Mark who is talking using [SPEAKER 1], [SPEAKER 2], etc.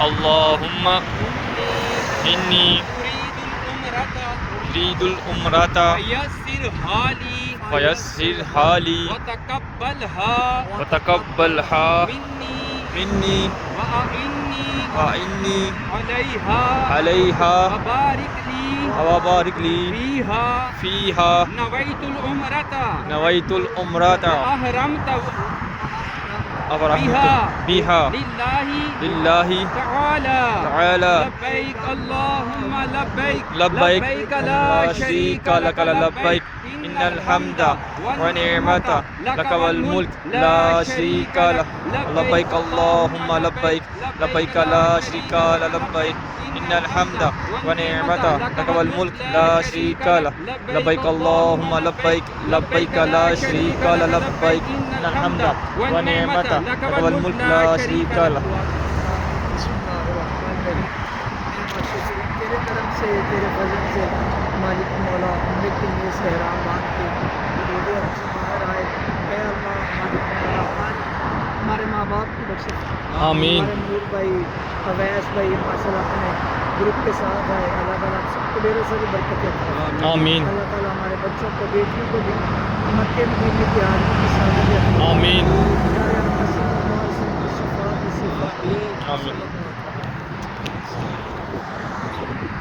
[SPEAKER 1] अल्लाहुम्मा इन्नी उरीदुल उम्रता फयस्सिरहा ली वतक़ब्बलहा मिन्नी वइन्नी अलैहा वबारिक ली फ़ीहा नवैतुल उम्रता बिहा लिल्लाहि तआला लब्बैक ला शरीका लक लब्बैक इन्नल हम्दा व निअमता लक वल मुल्क ला शरीका लक लब्बैक अल्लाहुम्मा लब्बैक लब्बैक ला शरीका लक लब्बैक इन्नल हम्दा व निअमता लक वल मुल्क ला शरीका लक लब्बैक अल्लाहुम्मा लब्बैक लब्बैक ला शरीका लक लब्बैक इन्नल हम्दा व निअमता लक वल मुल्क ला शरीका लक।
[SPEAKER 2] तेरे करम से तेरे फजल से मालिक मौला उम्र के लिए सहराम बांध के रोज़े से बाहर आए। ऐ अल्लाह मालिक मौला हमारे माँ बाप की बख्शिश
[SPEAKER 1] आमीन।
[SPEAKER 2] हमारे नूर भाई अवैस भाई माशाल्लाह अपने ग्रुप के साथ आए। अल्लाह ताला सबको ढेर सारी बरकतें दे।
[SPEAKER 1] आमीन।
[SPEAKER 2] अल्लाह ताला हमारे बच्चों को बेटियों को भी मक्के मदीने की हाज़िरी की सादत दे।
[SPEAKER 1] आमीन।
[SPEAKER 2] आमीन।
[SPEAKER 1] आमीन।